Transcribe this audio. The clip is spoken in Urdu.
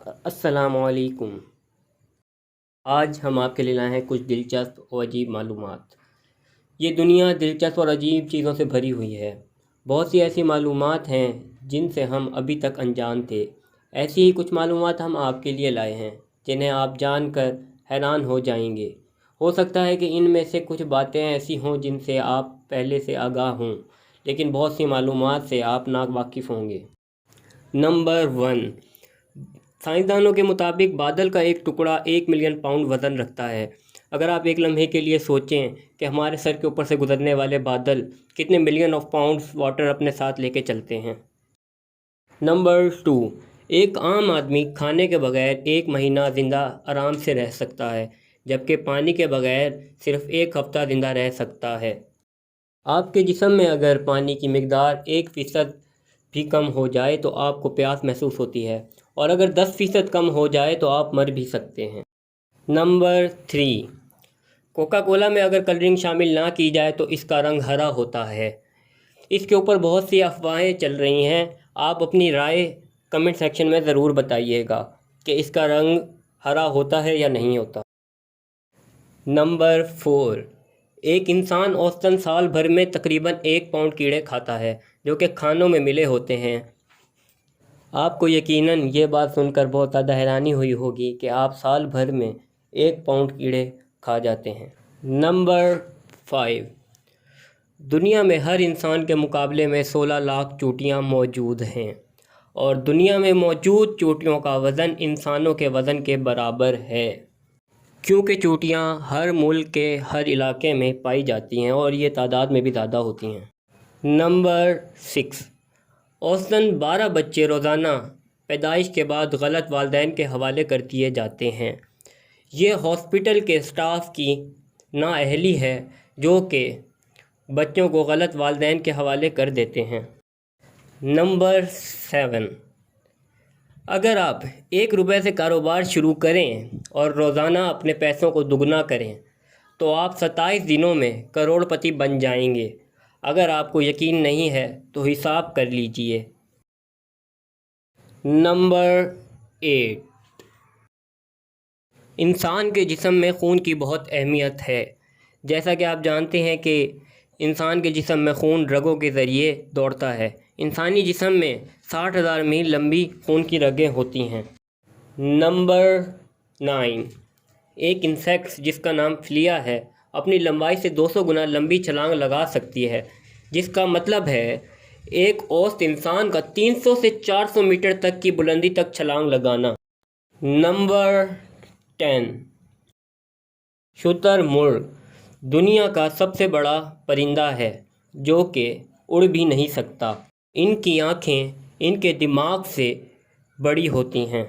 السلام علیکم۔ آج ہم آپ کے لیے لائے ہیں کچھ دلچسپ اور عجیب معلومات۔ یہ دنیا دلچسپ اور عجیب چیزوں سے بھری ہوئی ہے۔ بہت سی ایسی معلومات ہیں جن سے ہم ابھی تک انجان تھے۔ ایسی ہی کچھ معلومات ہم آپ کے لیے لائے ہیں جنہیں آپ جان کر حیران ہو جائیں گے۔ ہو سکتا ہے کہ ان میں سے کچھ باتیں ایسی ہوں جن سے آپ پہلے سے آگاہ ہوں، لیکن بہت سی معلومات سے آپ ناواقف ہوں گے۔ نمبر 1، سائنسدانوں کے مطابق بادل کا ایک ٹکڑا 1 ملین پاؤنڈ وزن رکھتا ہے۔ اگر آپ ایک لمحے کے لیے سوچیں کہ ہمارے سر کے اوپر سے گزرنے والے بادل کتنے ملین آف پاؤنڈز واٹر اپنے ساتھ لے کے چلتے ہیں۔ نمبر 2، ایک عام آدمی کھانے کے بغیر 1 مہینہ زندہ آرام سے رہ سکتا ہے، جبکہ پانی کے بغیر صرف 1 ہفتہ زندہ رہ سکتا ہے۔ آپ کے جسم میں اگر پانی کی مقدار 1% بھی کم ہو جائے تو آپ کو پیاس محسوس ہوتی ہے، اور اگر 10% کم ہو جائے تو آپ مر بھی سکتے ہیں۔ نمبر 3، کوکا کولا میں اگر کلرنگ شامل نہ کی جائے تو اس کا رنگ ہرا ہوتا ہے۔ اس کے اوپر بہت سی افواہیں چل رہی ہیں۔ آپ اپنی رائے کمنٹ سیکشن میں ضرور بتائیے گا کہ اس کا رنگ ہرا ہوتا ہے یا نہیں ہوتا۔ نمبر 4، ایک انسان اوسطاً سال بھر میں تقریباً 1 پاؤنڈ کیڑے کھاتا ہے جو کہ کھانوں میں ملے ہوتے ہیں۔ آپ کو یقیناً یہ بات سن کر بہت زیادہ حیرانی ہوئی ہوگی کہ آپ سال بھر میں 1 پاؤنڈ کیڑے کھا جاتے ہیں۔ نمبر 5، دنیا میں ہر انسان کے مقابلے میں 16 لاکھ چونٹیاں موجود ہیں، اور دنیا میں موجود چونٹیوں کا وزن انسانوں کے وزن کے برابر ہے، کیونکہ چونٹیاں ہر ملک کے ہر علاقے میں پائی جاتی ہیں اور یہ تعداد میں بھی زیادہ ہوتی ہیں۔ نمبر 6، اوسطاً 12 بچے روزانہ پیدائش کے بعد غلط والدین کے حوالے کر دیے جاتے ہیں۔ یہ ہاسپٹل کے اسٹاف کی نااہلی ہے جو کہ بچوں کو غلط والدین کے حوالے کر دیتے ہیں۔ نمبر 7، اگر آپ 1 روپے سے کاروبار شروع کریں اور روزانہ اپنے پیسوں کو دگنا کریں تو آپ 27 دنوں میں کروڑ پتی بن جائیں گے۔ اگر آپ کو یقین نہیں ہے تو حساب کر لیجئے۔ نمبر 8، انسان کے جسم میں خون کی بہت اہمیت ہے۔ جیسا کہ آپ جانتے ہیں کہ انسان کے جسم میں خون رگوں کے ذریعے دوڑتا ہے۔ انسانی جسم میں 60,000 میل لمبی خون کی رگیں ہوتی ہیں۔ نمبر 9، ایک انسیکٹ جس کا نام فلیا ہے اپنی لمبائی سے 200 گنا لمبی چھلانگ لگا سکتی ہے، جس کا مطلب ہے ایک اوسط انسان کا 300 سے 400 میٹر تک کی بلندی تک چھلانگ لگانا۔ نمبر 10، شتر مرغ دنیا کا سب سے بڑا پرندہ ہے جو کہ اڑ بھی نہیں سکتا۔ ان کی آنکھیں ان کے دماغ سے بڑی ہوتی ہیں۔